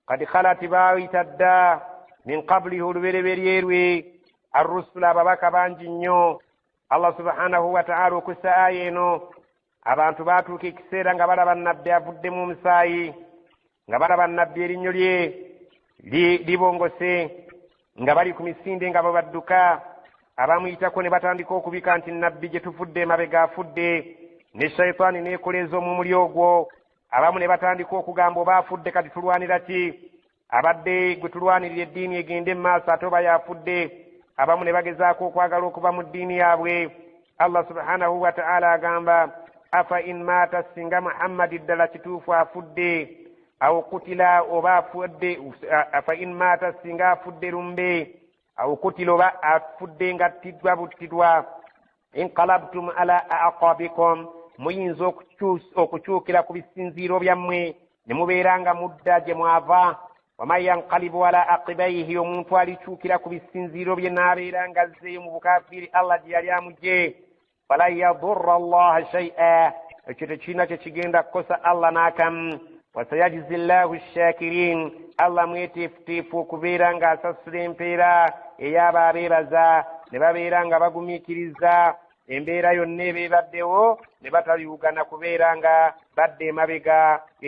قد خلت باويتدا من قبله البربريروي الرسل بابك بانجنيو الله سبحانه وتعالى كساينو abantu baatuuka ekiseera nga balaba nnabbi avudde mu musaayi nga balaba nnabbi erinnyo lye libongose nga bali ku misinde nga babadduka abamuyitako ne batandika okubika nti nnabbi gye tufudde emabega afudde ne shayitaani neekoleza omumuli ogwo abamu ne batandika okugamba oba afudde kati tulwanira ki abadde gwe tulwanirira eddiini egende mu maaso ate oba yafudde abamu ne bagezaako okwagala okuva mu ddiini yaabwe allah subhanahu wa ta'ala agamba afa in maata singa muhammadi ddala kituufu afudde aw kutila oba afudde afa in maata singa afudde lumbe aw kutila oba afudde ng'attiddwa buttidwa inqalabtum ala aqabikum muyinza okukyukira ku bisinziiro byammwe ne mubeera nga mudda gye mwava waman yanqalibu ala aqibaihi omuntu alikyukira ku bisinziiro bye n'abeera nga azzeeyo mu bukafiiri allah gye yali amugye falan yadurra allaha shay'a ekyo tekirina kye kigenda kukosa allah n'akamu wasayajizi llahu shakirin allah mweteefuteefu okubeera ng'asasula empeera ey'aba abeebaza ne babeera nga bagumiikiriza embeera yonna ebeebaddewo ne bataliwugana kubeera nga badde emabega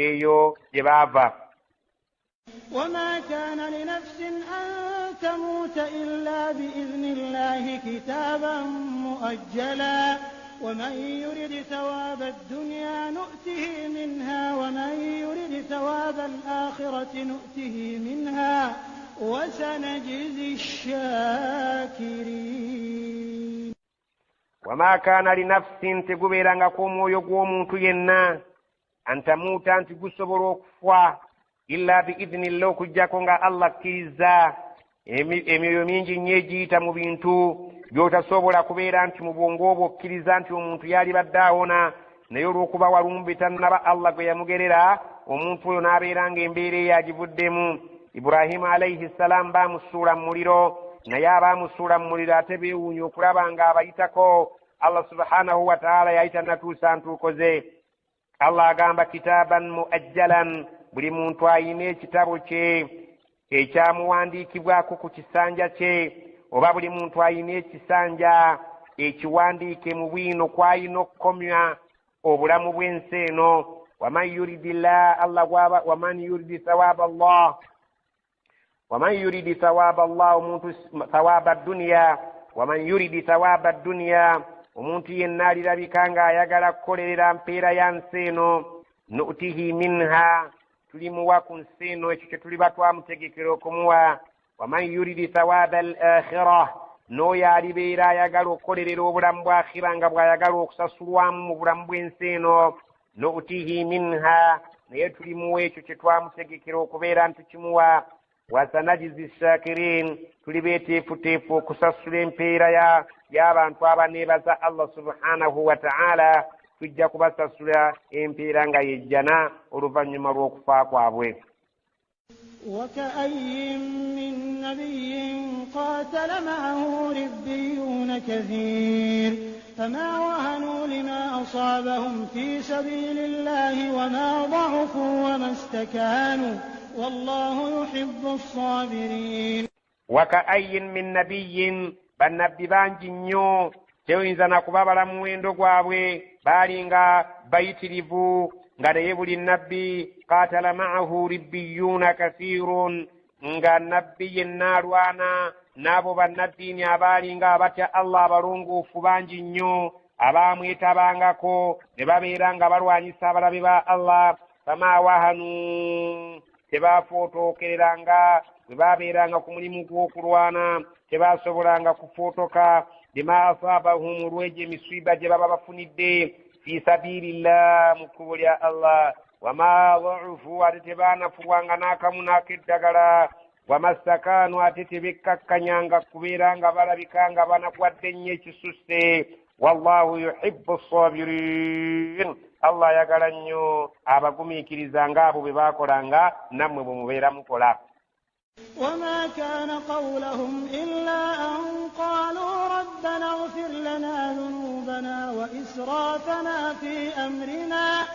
eyo gye baava وما كان لنفس أن تموت إلا بإذن الله كتابا مؤجلا ومن يرد ثواب الدنيا نؤته منها ومن يرد ثواب الآخرة نؤته منها وسنجزي الشاكرين وما كان لنفس تقبيرا قوموا يقوموا تينا أن تموت أن تقصبروا كفوا illa bi idhnillah okujjako nga allah akkiriza emyoyo mingi nnyo egiyita mu bintu by'otasobola kubeera nti mu bwongo obwo okkiriza nti omuntu yali badde awona naye olw'okuba walumbi tannaba allah gwe yamugerera omuntu oyo n'abeera ng'embeera eyo agivuddemu iburahimu alayhi ssalaamu baamusuula mu muliro naye abaamusuula mu muliro ate beewuunya okulaba ng'abayitako allah subhanahu wa taala yayita natuusa ntuuko ze allah agamba kitaaban muajjalan buli muntu ayina ekitabo kye ekyamuwandiikibwako ku kisanja kye oba buli muntu ayina ekisanja ekiwandiike mu bwino kw'ayina okukomya obulamu bw'ensi eno waman yuridi thawaba allah omuntu thawaba dduniya waman yuridi thawaba dduniya omuntu yenna alirabika ng'ayagala kukolerera mpeera ya nsi eno nu'tihi minha tulimuwa ku nsi eno ekyo kye tuliba twamutegekera okumuwa waman yuridi thawaba al akhira n'oyo alibeera ayagala okukolerera obulamu bwa akhira nga bw'ayagala okusasulwamu mu bulamu bw'ensi eno nu'tihi minha naye tulimuwa ekyo kye twamutegekera okubeera nti kimuwa wasanajizi shakirin tulibeeteefuteefu okusasula empeera y'abantu abaneebaza allah subhanahu wa ta'ala tujja kubasasula empeera nga yejjana oluvannyuma lw'okufa kwabwe وكأي من نبي قاتل معه ربيون كثير فما وهنوا لما أصابهم في سبيل الله وما ضعفوا وما استكانوا والله يحب الصابرين وكأي من نبي bannabbi bangi nnyo teyinza na kubabala muwendo gwabwe baali nga bayitirivu nga naye buli nabbi qaatala ma'ahu ribbiyuuna kathirun nga nabbi yenna alwana n'abo bannaddiini abaali nga abatya allah abalongoofu bangi nnyo abaamwetabangako ne babeera nga balwanyisa abalabe ba allah fama wahanu tebaafootokereranga bwe babeeranga ku mulimu gw'okulwana tebaasobolanga kufootoka lima asaabahum olw'egyo emisiiba gye baba bafunidde fi sabilillah mu kkubo lya allah wama dhaufu ate tebaanafuwanga n'akamu n'akeddagala wamastakanu ate tebekkakkanyanga kubeera nga balabika nga banagwadde nnyo ekisusse wallahu yuhibbu sabirin allah ayagala nnyo abagumiikiriza ng'abo bwe baakolanga nammwe bwe mubeera mukola وما كان قولهم إلا أن قالوا ربنا اغفر لنا ذنوبنا وإسرافنا في أمرنا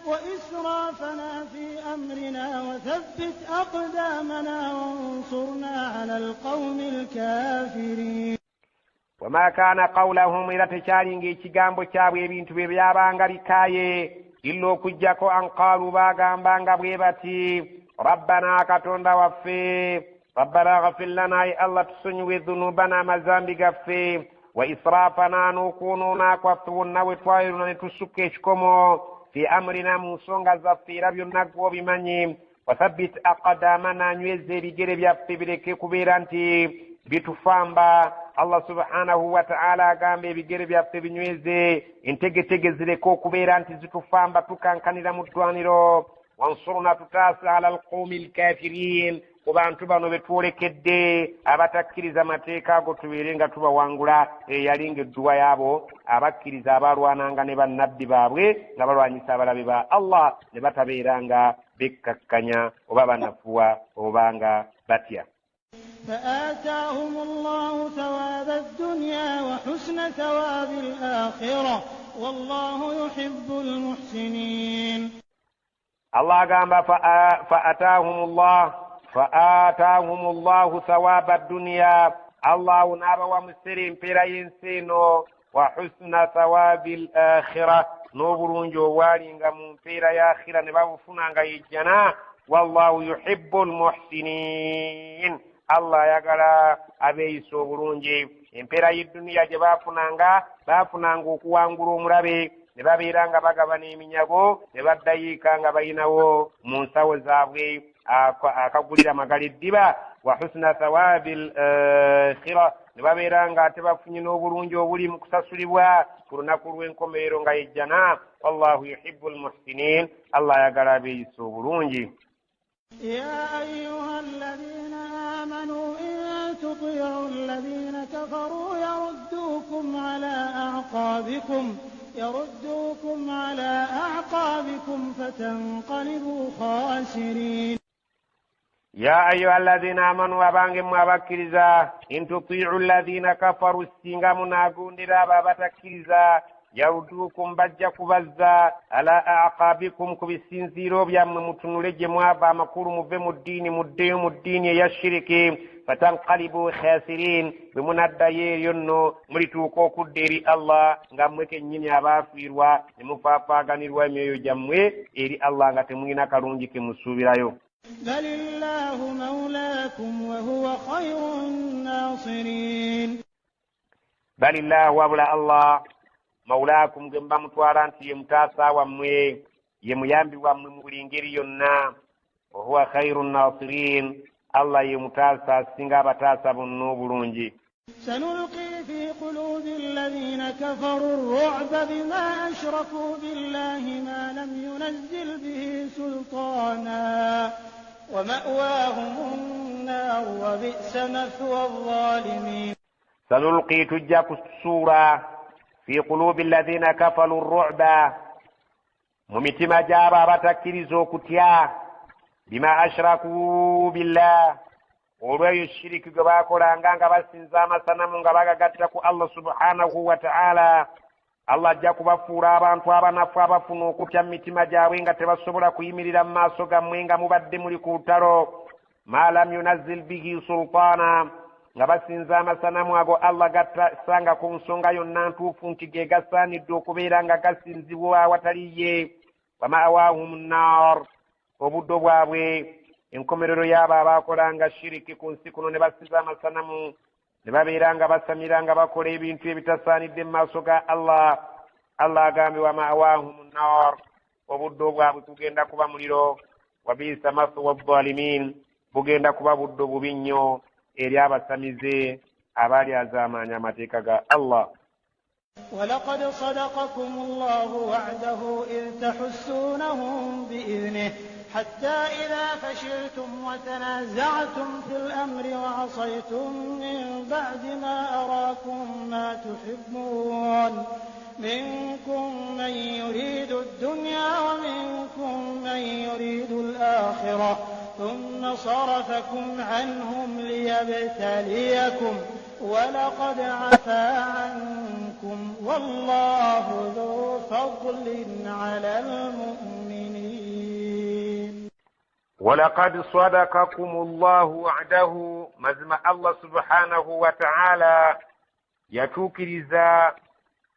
وإسرافنا في أمرنا وثبت أقدامنا وانصرنا على القوم الكافرين. وما كان قولهم إلى تشارينجي تشيغامبو تشابwe ebintu bye byabanga bikaye illo kujjako an qalu bagambanga bwe bati rabbana katonda waffe rabbana ghfir lana ya allah tusonyiwe dhunubana mazambi gaffe wa israfana nukununa kwaffe wonna we twayiruna ne tusukka ekikomo fi amrina mu nsonga zaffe era byonna gwobimanyi wathabbit aqdamana nyweza ebigere byaffe bireke kubeera nti bitufamba. Allah subhanahu wa ta'ala agamba ebigere byaffe binyweze entegetege zireke okubeera nti zitufamba tukankanira mu ddwaniro. wansurna tutaasa ala alqawmi alkafirin ku bantu bano betwolekedde abatakkiriza mateeka ago tubeere nga tubawangula eyalinga edduwa yaabo abakkiriza abalwananga ne bannabbi baabwe nga balwanyisa abalabe ba Allah ne batabeera nga bekkakkanya oba banafuwa obanga batya. فآتاهم الله ثواب الدنيا وحسن ثواب الآخرة والله يحب المحسنين. الله قام فآتاهم الله ثواب الدنيا الله نابا ومسرين بيرينسينو وحسن ثواب الآخرة نوبرون جوالين من بيري آخرة نبافنا يجنا والله يحب المحسنين. Allah yagala abeeyisa obulungi. Empeera y'edduniya gye baafunanga okuwangula omulabe ne babeera nga bagabana eminyago ne baddayiika nga bayinawo mu nsawo zaabwe akagulira magala eddiba wa husna thawaabil akhira ne babeera nga ate bafunye n'obulungi obuli mu kusasulibwa ku lunaku lw'enkomerero nga yejjana. wallahu yuhibbul muhsinin. Allah yagala abeeyisa obulungi. يا أيها الذين آمنوا إن تطيعوا الذين كفروا يردوكم على أعقابكم فتنقلبوا خاسرين. يا أيها الذين آمنوا وبانغم وبكرزا إن تطيعوا الذين كفروا السنغمنا قندرا بابتكرزا yarudukum bajja kubazza ala aqabikum kubisinziro byammwe mutunulejje mwava amakulu muve mu ddiini muddeyo mu ddiini eya shiriki fatanqalibu khasirin bwe munaddayo eyo nno mulituuka okudda eri Allah nga mmwe kennyini abaafiirwa ne mufaafaaganirwa emyoyo gyammwe eri Allah nga temulina kalungi ke musuubirayo. balillahu mawlaakum wa huwa khayrun naasirin. balillahu wabula Allah mawlaakum gwe mba mutwala nti ye mutaasa wammwe ye muyambi wammwe mu buli ngeri yonna. wa huwa khairu nasirin. Allah ye mutaasa asinga abataasa bonna obulungi. sanulqi fi qulubi alladhina kafaru ar-ru'ba bima ashraku billahi ma lam yunazzil bihi sultana wa ma'wahum an-nar wa bi'sa mathwa adh-dhalimin. sanulqi tujja kusura في قلوب الذين كفروا الرعب ممتما جابا باتكريزو كتيا بما أشركوا بالله olweyo shiriki gwe baakolanga nga basinza amasanamu nga bagagattako Allah subhanahu wa ta'ala. Allah ajja kubafuula abantu abanafu abafuna okutya mu mitima gyabwe nga tebasobola kuyimirira mu maaso gammwe nga mubadde muli ku lutalo. ma lam yunazzil bihi sultaana nga basinza amasanamu ago Allah gatasanga ku nsonga yonna ntuufu nti ge gasaanidde okubeera nga gasinzibwa awatali ye. wa ma'waahum nnaar obuddo bwabwe enkomerero y'abo abaakolanga shiriki ku nsi kuno ne basinza amasanamu ne babeera nga basamira nga bakola ebintu ebitasaanidde mu maaso ga Allah. Allah agambe wa ma'waahum nnaar obuddo bwabwe kugenda kuba muliro. wa bi'sa mathwa adh-dhalimin bugenda kuba buddo bubi nnyo eri abasamize abaali azaamaanya amateeka ga Allah. ولقد صدقكم الله وعده إذ تحسونهم بإذنه حتى إذا فشلتم وتنازعتم في الأمر وعصيتم من بعد ما أراكم ما تحبون منكم من يريد الدنيا ومنكم من يريد الآخرة ثم صرفكم عنهم ليبتليكم ولقد عفا عنكم والله ذو فضل على المؤمنين. ولقد صدقكم الله وعده مزم الله سبحانه وتعالى yatuukiriza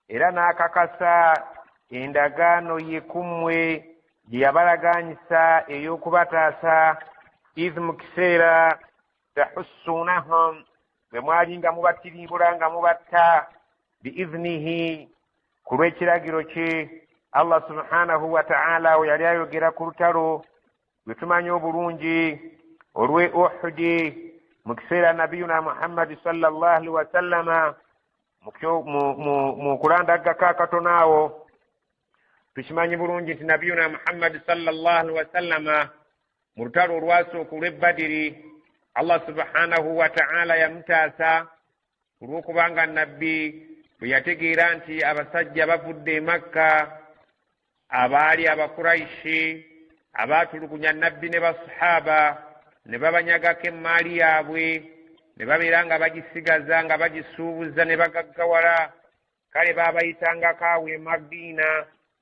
era n'akakasa endagaano ye kummwe gye yabalaganyisa ey'okubataasa idh mu kiseera tahussunahum bwe mwali nga mubatirimbula nga mubatta biiznihi ku lw'ekiragiro kye Allah subhanahu wa ta'ala we yali ayogera ku lutalo lwe tumanyi obulungi olw'e Uhudi mu kiseera nabiyuna Muhammad sallallahu alaihi wasallama mu kulandagako akatono awo tukimanyi bulungi nti nabiyuna Muhammad sallallahu alaihi wasallama mu lutalo olwasooka olw'e Badiri Allah subhanahu wa ta'ala yamutaasa olw'okubanga nabbi bwe yategeera nti abasajja bavudde e Makka abaali abakuraishi abaatulugunya nabbi ne basahaba ne babanyagako emmaali yaabwe ne babeera nga bagisigaza nga bagisuubuza ne bagaggawala kale baabayitangako awo e Madiina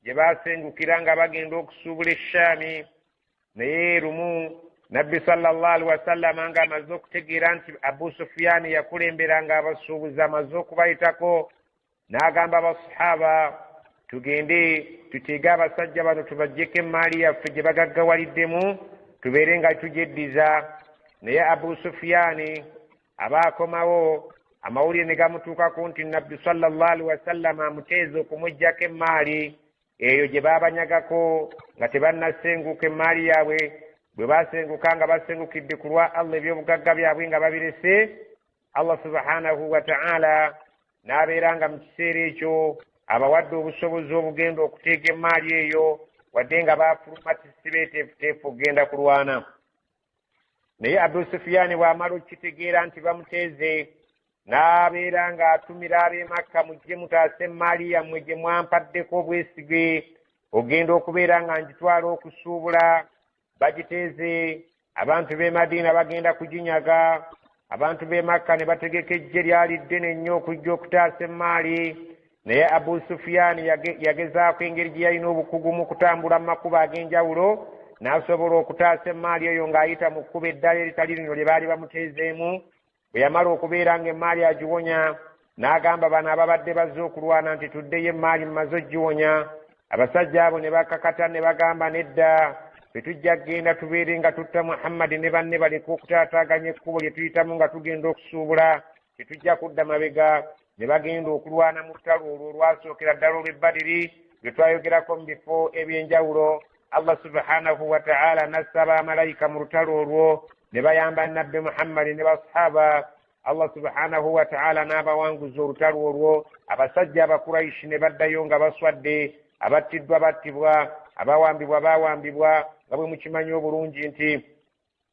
gye baasengukira nga bagenda okusuubula eshaami naye lumu nabbi sallallahu alaihi wasallama nga amaze okutegeera nti Abu Sufyaani yakulemberanga abasuubuzi amaze okubayitako n'agamba abasahaba tugende tuteege abasajja bano tubaggyeko emmaali yaffe gye bagaggawaliddemu tubeere nga tugyeddiza naye Abu Sufyaani abaakomawo amawulire ne gamutuukako nti nabbi sallallahu alaihi wasallama amuteeze okumuggyako emmaali eyo gye baabanyagako nga tebannasenguka emmaali yaabwe bwe baasenguka nga basengukidde ku lwa Allah ebyobugagga byabwe nga babirese Allah subhanahu wa ta'ala n'abeera nga mu kiseera ekyo abawadde obusobozi obugenda okuteeka emmaali eyo wadde nga baafuluma tisibeeteefuteefu okugenda kulwana naye Abu Sufyaani bw'amala okukitegeera nti bamuteeze n'abeera ng'atumira ab'e Makka mujje mutaase emmaali yammwe gye mwampaddeko obwesige ogenda okubeera nga ngitwala okusuubula bagiteeze abantu b'e Madiina bagenda kuginyaga abantu b'e Makka ne bategeka ejje lyali ddene nnyo okujja okutaasa emmaali naye Abu Sufyaani yagezaako engeri gye yalina obukugu mu kutambula mu makubo ag'enjawulo n'asobola okutaasa emmaali eyo ng'ayita mu kkubo eddala eritali lino lye baali bamuteezeemu bwe yamala okubeera nga emmaali agiwonya n'agamba bano ababadde bazze okulwana nti tuddeyo emmaali mumaze ogiwonya abasajja abo ne bakakata ne bagamba nedda tetujja kgenda tubeere nga tutta Muhammad ne banne baleka okutaataaganya ekkubo lye tuyitamu nga tugenda okusuubula tetujja kudda mabega ne bagenda okulwana mu lutalo olwo olwasookera ddala olw'e Badiri lwe twayogerako mu bifo eby'enjawulo Allah subhanahu wa ta'ala n'assa abaamalayika mu lutalo olwo ne bayamba nabbi Muhammad ne basahaba Allah subhanahu wa ta'ala n'abawanguza olutalo olwo abasajja abakuraishi ne baddayo nga baswadde abattiddwa battibwa abawambibwa baawambibwa nga bwe mukimanyi obulungi nti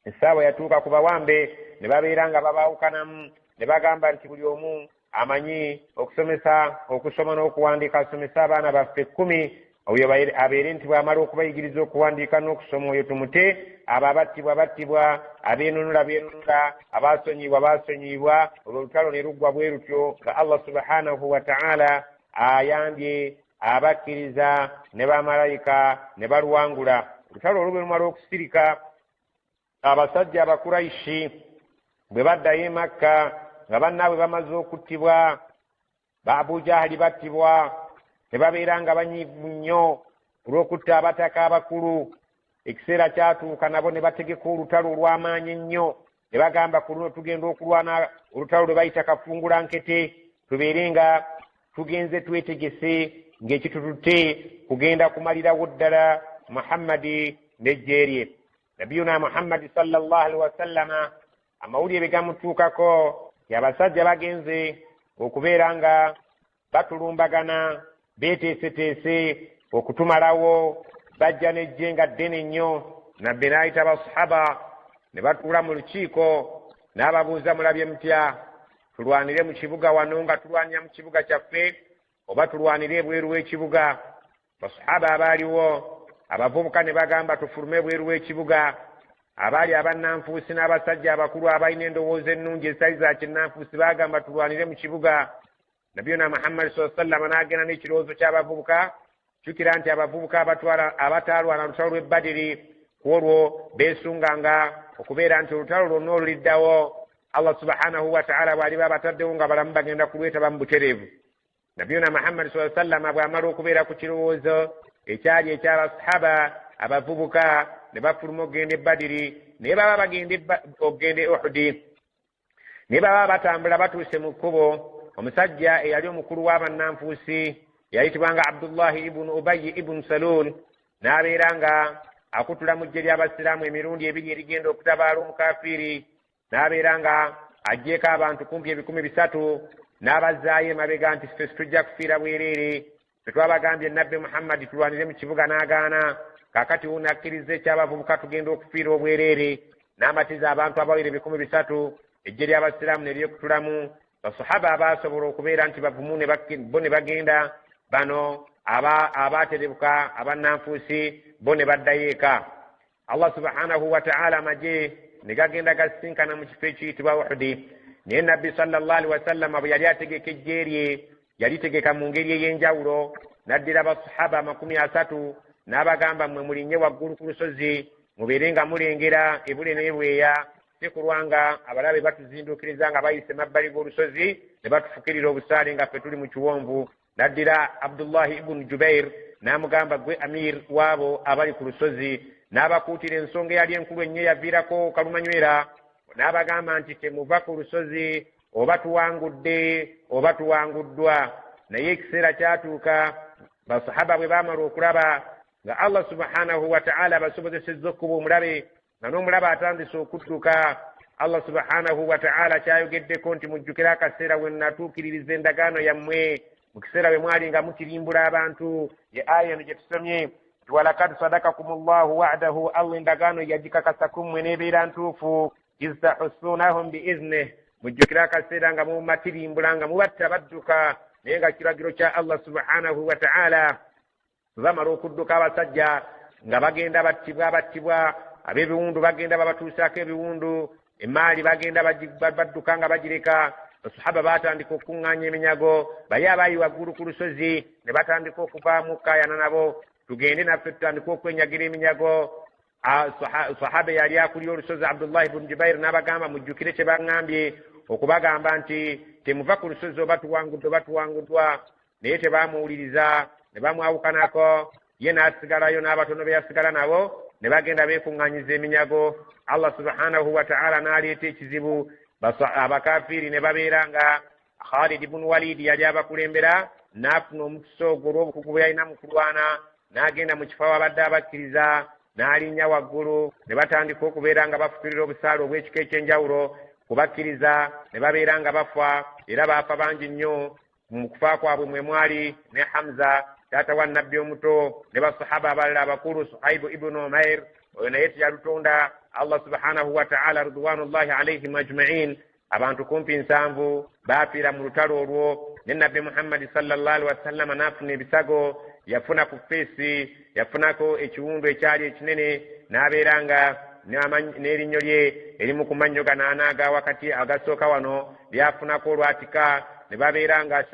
essaawa yatuuka ku bawambe ne babeera nga babaawukanamu ne bagamba nti buli omu amanyi okusoma n'okuwandiika asomesa abaana baffe 10 oyo abeere nti bw'amala okubayigiriza okuwandiika n'okusoma oyo tumute abo abattibwa battibwa abeenunula beenunula abaasonyibwa baasonyibwa olwo olutalo ne luggwa bwe lutyo nga Allah subhanahu wa ta'ala ayambye abakkiriza ne bamalayika ne baluwangula olutalo olwo bwe lumala okusirika abasajja abakuraishi bwe baddayo e Makka nga bannaabwe bamaze okuttibwa ba Abu Jahali battibwa ne babeera nga banyiivu nnyo olw'okutta abataka abakulu ekiseera kyatuuka nabo ne bategeka olutalo olw'amaanyi ennyo ne bagamba ku luno tugenda okulwana olutalo lwe bayita kafungulankete tubeere nga tugenze twetegese ng'ekitututte kugenda kumalirawo ddala Muhammadi n'ejje lye nabiyuna Muhammadi sallallahu alaihi wasallama amawulire be gamutuukako abasajja bagenze okubeera nga batulumbagana beeteeseteese okutumalawo bajja n'ejje nga ddene nnyo nabbe n'ayita basahaba ne batuula mu lukiiko n'ababuuza mulabye mutya tulwanire mu kibuga wano nga tulwanya mu kibuga kyaffe oba tulwanire ebweru w'ekibuga basahaba abaaliwo abavubuka ne bagamba tufulume ebweru w'ekibuga abaali abannanfuusi n'abasajja abakulu abalina endowooza ennungi ezitali za kinnanfuusi baagamba tulwanire mu kibuga. nabiyuna muhammadi sallama n'agenda n'ekirowoozo ky'abavubuka. jjukira nti abavubuka abataalwana lutalo lw'e badiri ku olwo beesunganga okubeera nti olutalo lwonna oluliddawo Allah subhanahu wa ta'ala bw'aliba abataddewo nga balamu bagenda kulwetaba mu butereevu. nabiyuna muhammadi sallama bw'amala okubeera ku kirowoozo ekyali eky'abasahaba abavubuka ne bafuluma okugenda e badiri naye baba bagenda okugenda e uhudi naye baba batambula batuuse mu kkubo. omusajja eyali omukulu w'abannanfuusi yayitibwanga abdullahi ibunu ubayi ibunu salul n'abeera nga akutula mu ggye ly'abasiraamu emirundi ebiri erigenda okutabaala omukafiiri. n'abeera nga aggyeko abantu kumpi 300 n'abazzaayo emabega nti ffe tujja kufiira bwereere. ffe twabagambye nabbi muhammadi tulwanire mu kibuga n'agaana. kaakati wuno akkiriza ekyabavubuka tugenda okufiira obwereere. n'amatiza abantu abawere 300 eggye ly'abasiraamu ne lyekutulamu. basahaba abaasobola okubeera nti bavumu bo ne bagenda, bano abaaterebuka abannanfuusi bo ne baddayo eka. Allah subhanahu wa ta'ala amagye ne gagenda gasinkana mu kifo ekiyitibwa Uhudi. naye nabbi sallallahu alaihi wasallam bwe yali ategeka eggye lye yalitegeka mu ngeri ey'enjawulo. n'addira basahaba 30 n'abagamba mmwe mulinye waggulu ku lusozi mubeere nga mulengera ebule n'ebweya, si kulwanga abalabe batuzinduukiriza nga bayise mabbali g'olusozi ne batufukirira obusaale nga ffe tuli mu kiwonvu. n'addira abdullahi ibunu jubair n'amugamba gwe amir waabo abali ku lusozi, n'abakuutira ensonga eyali enkulu ennyo yaviirako kalumanywera. n'abagamba nti temuva ku lusozi oba tuwangudde oba tuwanguddwa. naye ekiseera kyatuuka basahaba bwe baamala okulaba nga Allah subhanahu wa ta'ala basobozesezza okkuba omulabe nga n'omulabe atandise okudduka. Allah subhanahu wa ta'ala kyayogeddeko nti mujjukira akaseera we natuukiririza endagaano yammwe mu kiseera bwe mwali nga mutirimbula abantu. ye aya eno gye tusomye nti walakad sadakakumullahu wa'dahu, Allah endagaano yagikakasa ku mmwe n'ebeera ntuufu. iz tahussunahum biiznih, mujjukira akaseera nga mumatirimbula nga mubatta badduka naye nga kiragiro kya Allah subhanahu wa ta'ala. bamala okudduka abasajja nga bagenda battibwa ab'ebiwundu bagenda babatuusaako ebiwundu, emaali bagenda badduka nga bagireka. basahaba batandika okuŋŋaanya eminyago, baye abaayi waggulu ku lusozi ne batandika okuva mukaayana nabo tugende naffe tutandika okwenyagira eminyago. sahaba yali akulira olusozi abdullahi ibunu jubair n'abagamba mujjukire kye baŋŋambye okubagamba nti temuva ku lusozi oba tuwanguddwa. naye tebamuwuliriza ne bamwawukanako. ye n'asigalayo n'abatono be yasigala nabo ne bagenda beekuŋŋaanyiza eminyago. Allah subhanahu wa ta'ala n'aleeta ekizibu, abakafiiri ne babeera nga Khalid ibn Walid yali abakulembera, n'afuna omukisa ogwo olw'obukugu bwe yalina mu kulwana, n'agenda mu kifo abadde abakkiriza, n'alinnya waggulu ne batandika okubeera nga bafukirira obusaale obw'ekika eky'enjawulo kubakkiriza. ne babeera nga bafa, era baafa bangi nnyo. mu kufa kwabwe mwe mwali ne Hamza taata wa nabbi omuto ne basahaba abalala abakulu, Suhaibu ibnu Umair, oyo naye teyalutonda. Allah subhanahu wa ta'ala ridwanullahi alaihim ajma'in, abantu kumpi 7 baafiira mu lutalo olwo. ne nabbi Muhammadi sallallahu alaihi wasallam n'afuna ebisago, yafuna ku feesi, yafunako ekiwundu ekyali ekinene, n'abeera nga n'erinnyo lye erimu ku mannyo gano anaaga wakati agasooka wano lyafunako olwatika. ne babeera nga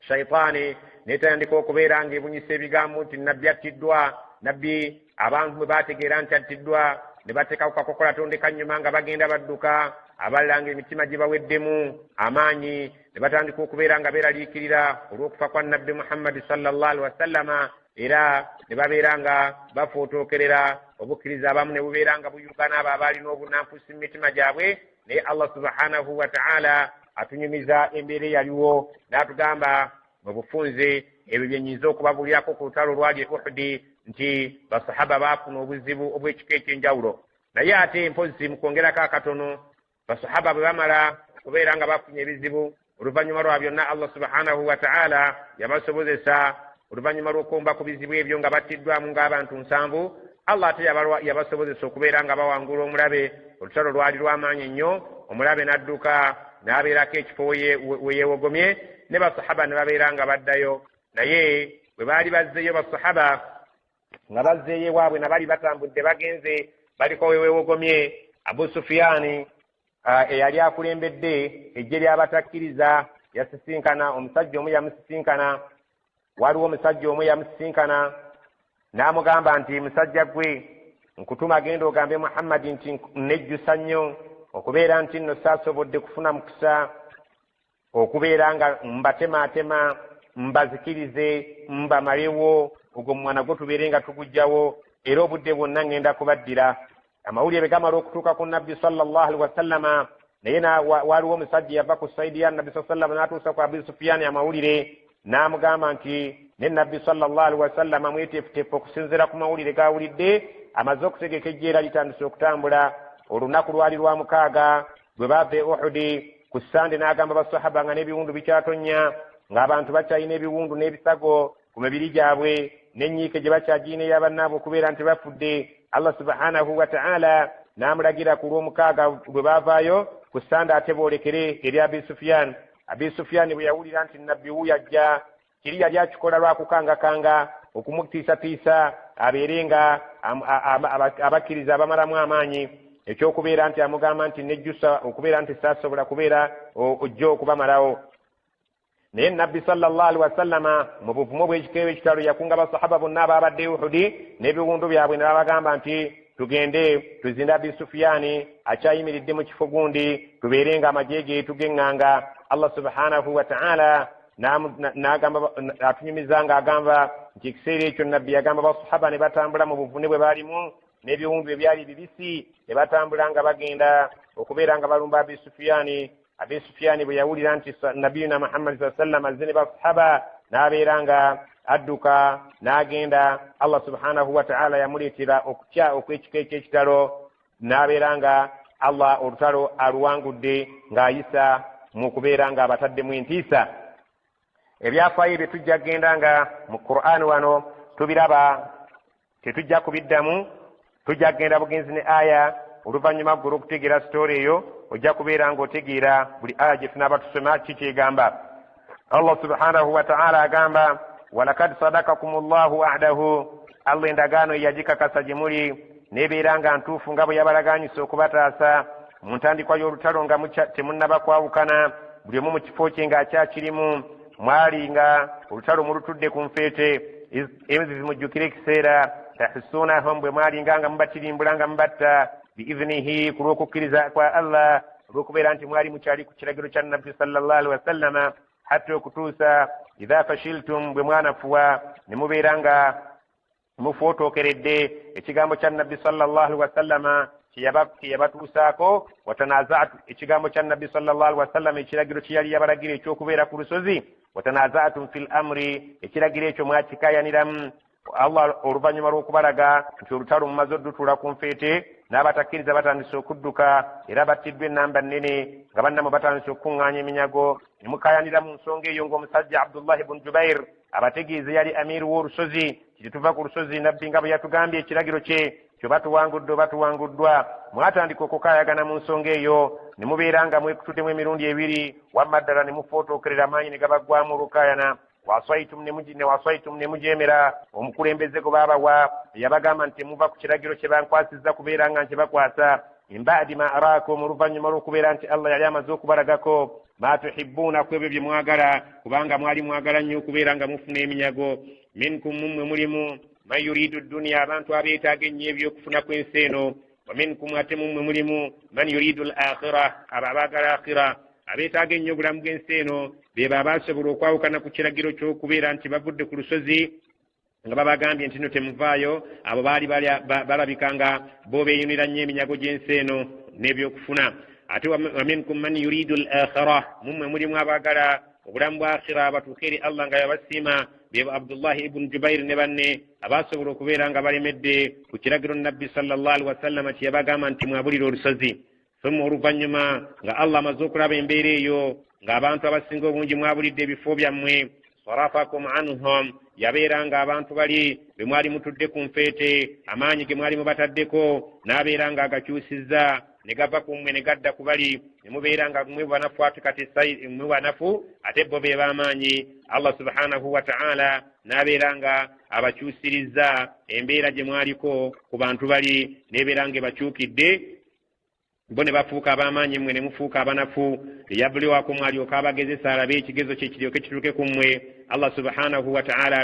shaitaani netandika okubeera nga ebunyisa ebigambo nti nabbi attiddwa. nabbi abantu bwe bategeera nti attiddwa ne bateeka ku kakokola tondeka nnyuma nga bagenda badduka, abalala nga emitima gye baweddemu amaanyi ne batandika okubeera nga beeraliikirira olw'okufa kwa nabbi Muhammadi sallallahu alaihi wasallama. era ne babeera nga bafootookerera obukkiriza abamu ne bubeera nga buyuka n'abo abaalina obunnanfuusi mu mitima gyabwe. naye Allah subhanahu wa ta'ala atunyumiza embeera eyaliwo n'atugamba mu bufunze ebyo bye nnyinza okubabulirako ku lutalo lwali Uhudi nti basahaba baafuna obuzibu obw'ekika eky'enjawulo. naye ate mpozi mu kwongerako akatono, basahaba bwe bamala okubeera nga bafunye ebizibu, oluvannyuma lwa byonna Allah subhanahu wa ta'ala yabasobozesa. oluvannyuma lw'okwomba ku bizibu ebyo nga battiddwamu ng'abantu 7, Allah ate yabasobozesa okubeera nga bawangula omulabe. olutalo lwali lw'amaanyi nnyo, omulabe n'adduka n'abeerako ekifo we yeewogomye, ne basahaba ne babeera nga baddayo. naye bwe baali bazzeeyo basahaba nga bazzeeyo ewaabwe na bali batambudde bagenze, baliko wewogomye Abu Sufyan eyali akulembedde ejje ly'abatakkiriza yasisinkana omusajja omu yamusisinkana waliwo omusajja omu yamusisinkana n'amugamba nti musajja gwe nkutuma agenda ogambe Muhammad nti nejjusa nnyo okubeera nti nno saasobodde kufuna mukisa okubeera nga mbatematema mbazikirize mbamalewo ogwo mwana gwo tubeere nga tugujjawo era obudde bwonna ngenda kubaddira amawulire gamala okutuuka ku nabbi sallallahu alaihi wasallama naye waliwo omusajja yava ku saidi ya nabbi sallallahu n'atuusa ku Abu Sufyan amawulire n'amugamba nti ne nabbi sallallahu alaihi wasallama mweteefuteefu okusinziira ku mawulire gawulidde amaze okutegeka ejjeera litandise okutambula olunaku lwali lwa 6 bwe baava e Uhudi ku Sande n'agamba basahaba nga n'ebiwundu bikyatonya ng'abantu bakyalina ebiwundu n'ebisago ku mibiri gyabwe n'ennyiike gye bakyagirina ey'abannaabwe okubeera nti bafudde Allah subhanahu wa ta'ala n'amulagira ku lw'omukaaga bwe baavaayo ku Sande ate boolekere eri Abi Sufyan. Abi Sufyan bwe yawulira nti nabbi wuyo ajja kiri yali akikola lwakukangakanga okumutiisatiisa abeere nga abakkiriza abamalamu amaanyi ekyokubeera nti amugamba nti nejjusa okubeera nti saasobola kubeera ojja okubamalawo. naye nabbi sallallahu alaihi wasallama mu buvumo bw'ekikeewo ekitalo yakunga basahaba bonna abaabadde Uhudi n'ebiwundu byabwe ne babagamba nti tugende tuzinde Abi Sufyan akyayimiridde mu kifo gundi tubeere nga amagye ge tugeŋŋanga. Allah subhanahu wa ta'ala n'agamba atunyumiza ng'agamba nti ekiseera ekyo nabbi yagamba basahaba ne batambula mu buvune bwe baalimu n'ebiwundu ebyali bibisi ne batambula nga bagenda okubeera nga balumba Abi Sufyan. Abi Sufyan bwe yawulira nti nabiyuna Muhammad sallallahu alaihi wasallam azze ne basahaba n'abeera nga adduka n'agenda. Allah subhanahu wa ta'ala yamuleetera okutya okw'ekika eky'ekitalo n'abeera nga Allah olutalo aluwangudde ng'ayisa mu kubeera nga abataddemu entiisa. Ebyafaayo bye tujja kgenda nga mu Qur'an wano tubiraba tetujja kubiddamu, tujja kgenda bugenzi ne aya oluvannyuma ggwe olw'okutegeera sitoori eyo ojja kubeera ng'otegeera buli aya gye tunaaba tusoma kiki egamba. Allah subhanahu wa ta'ala agamba walakad sadakakum llahu wa'dahu, Allah endagaano yagikakasa gye muli n'ebeera nga ntuufu nga bwe yabalagaanyisa okubataasa mu ntandikwa y'olutalo nga temunnaba kwawukana buli omu mu kifo kye ng'akyakirimu. Mwali nga olutalo mulutudde ku nfeete ebizibu mujjukire ekiseera tahisuunahum bwe mwalinga nga mubatirimbula nga mubatta biiznihi ku lw'okukkiriza kwa Allah olw'okubeera nti mwali mukyali ku kiragiro kya nabbi sallallahu alaihi wasallama hatta okutuusa idha fashiltum bwe mwanafuwa ne mubeera nga mufootokeredde ekigambo kya nabbi sallallahu alaihi wasallama kyeyabatuusaako watanazaatu ekigambo kya nabbi sallallahu alaihi wasallama ekiragiro kye yali yabalagira ekyokubeera ku lusozi watanazaatum fil amri ekiragiro ekyo mwakikayaniramu. Allah oluvannyuma lw'okubalaga nti olutalo mumaze oddutuula ku nfeete n'abatakkiriza batandise okudduka era battiddwa ennamba nnene nga bannamu batandise okukuŋŋaanya eminyago ne mukayanira mu nsonga eyo ng'omusajja Abdullah ibn Jubair abategeeze yali amiru w'olusozi kitetuva ku lusozi nabbi nga bwe yatugambye ekiragiro kye kyo batuwanguddwa mwatandika okukaayagana mu nsonga eyo ne mubeera nga mwekutuddemu emirundi ebiri wamma ddala ne mufootokerera amaanyi ne gabaggwamu olukaayana. waswaitum ne mujeemera omukulembeze gwe baabawa yabagamba nti muva ku kiragiro kye bankwasizza kubeera nga nti bakwasa imbaadi ma araakum oluvannyuma lw'okubeera nti Allah yali amaze okubalagako ma tuhibbuuna ku ebyo bye mwagala kubanga mwali mwagala nnyo okubeera nga mufuna eminyago. minkum mummwe mulimu man yuridu dunya abantu abeetaaga ennyo ebyokufuna kw'ensi eno wa minkum ate mummwe mulimu man yuridu al akhira abo abaagala akhira abeetaaga ennyo obulamu bw'ensi eno beba abaasobola okwawukana ku kiragiro ky'okubeera nti bavudde ku lusozi nga babagambye nti no temuvaayo. abo baali balabika nga bo beeyunira nnyo eminyago gy'ensi eno n'ebyokufuna. ate wa minkum man yuridu al akhira mummwe mulimu abaagala obulamu bwa akhira abatuuka eri Allah nga yabasiima beba Abdullah ibn Jubair ne banne abaasobola okubeera nga balemedde ku kiragiro nabbi sallallahu alaihi wasallam kye yabagamba nti mwabulira olusozi. Thumma oluvannyuma nga Allah amaze okulaba embeera eyo ng'abantu abasinga obungi mwabulidde ebifo byammwe sarafakum anhum yabeeranga abantu bali bwe mwali mutudde ku nfeete amaanyi ge mwali mubataddeko n'abeeranga agakyusizza ne gava ku mmwe ne gadda ku bali ne mubeeranga mmwe banafu ate kati mmwe banafu ate bo be b'amaanyi. Allah subhanahu wa ta'ala n'abeeranga abakyusirizza embeera gye mwaliko ku bantu bali n'ebeeranga ebakyukidde bo ne bafuuka ab'amaanyi mmwe ne mufuuka abanafu liyabluwakum alyoka abagezesa alabe ekigezo kye kiryoke kituuke ku mmwe. Allah subhanahu wa ta'ala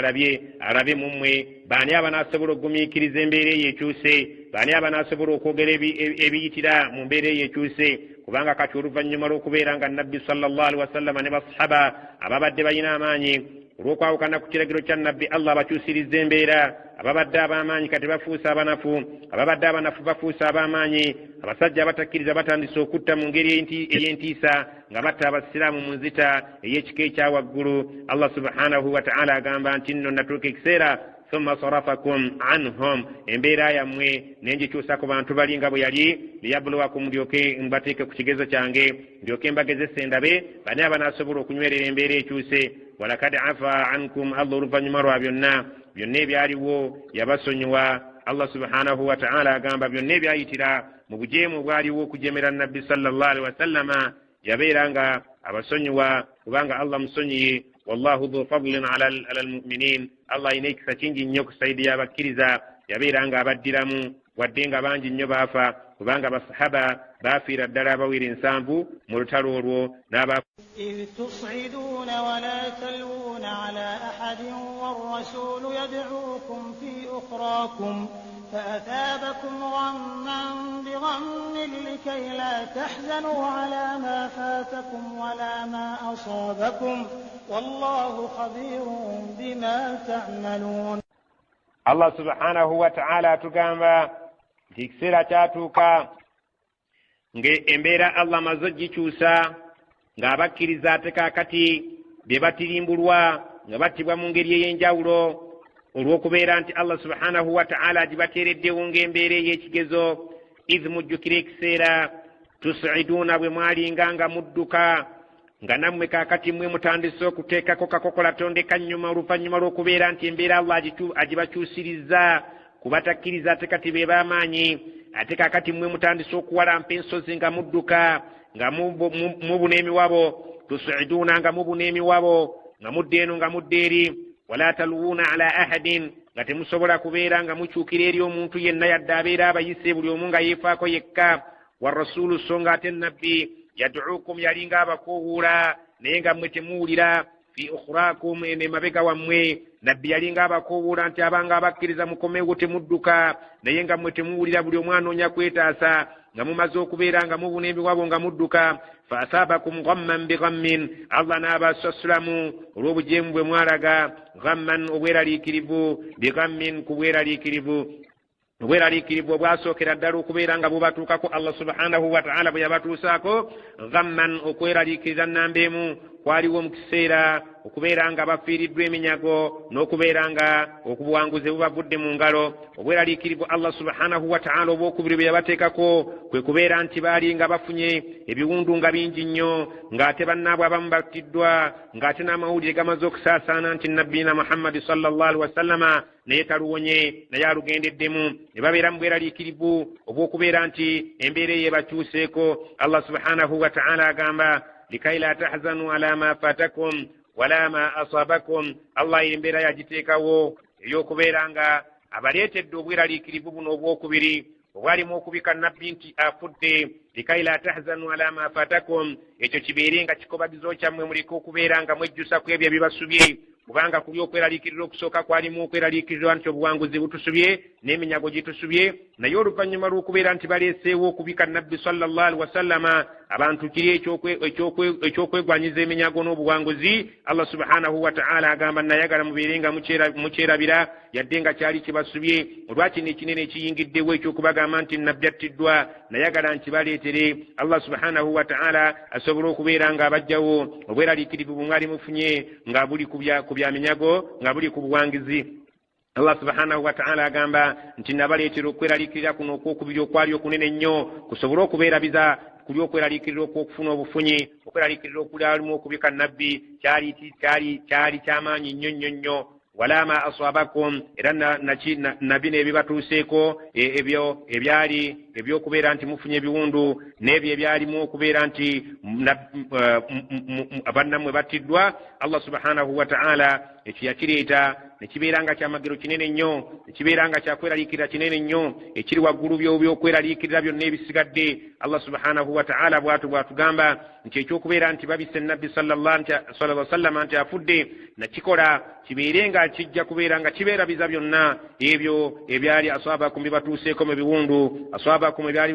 alabe mu mmwe baani abanaasobola okugumiikiriza embeera eyo ekyuse, baani abanaasobola okwogera ebiyitira mu mbeera eyo ekyuse. Kubanga kati oluvannyuma lw'okubeera nga nabbi sallallahu alaihi wasallama ne basahaba ababadde balina amaanyi olw'okwawukana ku kiragiro kya nabbi Allah abakyusiriza embeera, ababadde ab'amaanyi kati bafuusa abanafu, ababadde abanafu bafuusa ab'amaanyi. Abasajja abatakkiriza batandise okutta mu ngeri ey'entiisa nga batta abasiraamu mu nzita ey'ekika ekya waggulu. Allah subhanahu wa ta'ala agamba nti nno natuuka ekiseera thumma sarafakum anhum, embeera yammwe nengikyusa ku bantu bali nga bwe yali, liyabluwakum ndyoke mbateeke ku kigezo kyange, ndyoke mbagezese ndabe bani abanaasobola okunywerera embeera ekyuse. Walakad afa ankum, Allah oluvannyuma lwa byonna ebyaliwo yabasonyiwa. Allah subhanahu wa ta'ala agamba byonna ebyayitira mu bujeemu bwaliwo okujemera nabbi sallallahu alaihi wasallama yabeeranga abasonyiwa kubanga Allah musonyiye. Wallahu dhu fadlin ala almu'minin, Allah ayina ekisa kingi nnyo kusaidia abakkiriza, yabeeranga abaddiramu wadde nga bangi nnyo baafa kubanga basahaba baafiira ddala abawera 7 mu lutalo olwo n'aba إذ تصعدون ولا تلوون على أحد والرسول يدعوكم في أخراكم فأثابكم غما بغم لكي لا تحزنوا على ما فاتكم ولا ما أصابكم والله خبير بما تعملون. Allah subhanahu wa ta'ala tugamba ekiseera kyatuuka ng'embeera Allah maze gikyusa ng'abakkiriza ate kaakati bye batirimbulwa nga battibwa mu ngeri ey'enjawulo olw'okubeera nti Allah subhanahu wa ta'ala gibateereddewo ng'embeera ey'ekigezo. idh mujjukira ekiseera tusiduuna bwe mwalinga nga mudduka nga nammwe kaakati mmwe mutandise okuteekako kakokola tondeka nnyuma oluvannyuma lw'okubeera nti embeera Allah agibakyusirizza kubatakkiriza ate kati be b'amaanyi. Ate kaakati mmwe mutandise okuwalampa ensozi nga mudduka nga mubuna emiwabo, tusiduuna nga mubuna emiwabo nga mudda eno nga mudda eri. Wala taluwuuna ala ahadin, nga temusobola kubeera nga mukyukira eri omuntu yenna yadde abeera abayise buli omu nga yeefaako yekka. Warasulu so nga ate nabbi yad'ukum yalinga abakoowuula naye nga mmwe temuwulira. Fi ukhrakum, ene mabega wammwe nabbi yalinga abakoowuula nti abanga abakkiriza mukomewo temudduka naye nga mmwe temuwulira, buli omu anoonya kwetaasa nga mumaze okubeera nga mubuna ebiwabo nga mudduka. Fa asaabakum ghamman bighammin, Allah n'abasasulamu olw'obujeemu bwe mwalaga. Ghamman obweraliikirivu, bighammin ku bweraliikirivu, obweraliikirivu obwasookera ddala okubeera nga bubatuukako Allah subhanahu wa ta'ala bwe yabatuusaako. Ghamman okweraliikiriza nnamba emu kwaliwo mu kiseera okubeera nga bafiiriddwa eminyago n'okubeera nga okubuwanguzi bubavudde mu ngalo. Obweraliikirivu Allah subhanahu wa ta'ala obwokubiri bwe yabateekako kwe kubeera nti baali nga bafunye ebiwundu nga bingi nnyo, ng'ate bannaabwe abamu battiddwa, ng'ate n'amawulire gamaze okusaasaana nti nabbiina Muhammadi sallallahu alaihi wasallama naye taluwonye naye alugendeddemu. Ne babeera mu bweraliikirivu obw'okubeera nti embeera eyo ebakyuseeko. Allah subhanahu wa ta'ala agamba likai la tahzanu ala ma fatakum wala ma asabakum. Allah embeera yagiteekawo ey'okubeera nga abaleetedde obweraliikirivu buno obwokubiri obwalimu okubika nabbi nti afudde. Likai la tahzanu ala ma fatakum, ekyo kibeere nga kikobagizo kyammwe muleke okubeera nga mwejjusa ku ebyo ebibasubye, kubanga kuli okweraliikirira okusooka kwalimu okweraliikirirwa nti obuwanguzi butusubye n'eminyago gitusubye. Naye oluvannyuma lw'okubeera nti baleeseewo okubika nabbi sallallahu alaihi wasallama abantu kiri ekyokwegwanyiza eminyago n'obuwanguzi. Allah subhanahu wa ta'ala agamba nayagala mubeere nga mukyerabira yadde nga kyali kibasubye. Olwakino ekinene ekiyingiddewo ekyokubagamba nti nabbi attiddwa, nayagala nkibaleetere. Allah subhanahu wa ta'ala asobola okubeera nga abajjawo obweraliikirivu bwe mwali mufunye nga buli ku bya minyago, nga buli ku buwangizi. Allah subhanahu wa ta'ala agamba nti nabaleetera okweraliikirira kuno okwokubiri okwali okunene ennyo kusobole okubeerabiza kuli okweraliikirira okwokufuna obufunyi. Okweraliikirira okuli alimu okubika nabbi kyali kyamaanyi nnyo nnyo nnyo. wala ma asabakum era na bino ebibatuuseeko ebyo ebyali ebyokubeera nti mufunye ebiwundu n'ebyo ebyalimu okubeera nti abannammwe battiddwa. Allah subhanahu wa ta'ala ekyo yakireeta nekibeera nga kyamagero kinene nnyo, nekibeera nga kyakweraliikirira kinene nnyo, ekiri waggulu byokweraliikirira byonna ebisigadde. Allah subhanahu wa ta'ala bw'atugamba nti ekyokubeera nti babise nabbi sallallahu alaihi wasallam nti afudde nakikola kibeere nga kijja kubeera nga kibeerabiza byonna ebyo ebyali aswabakum bibatuuseeko mu biwundu, aswabakum ebyali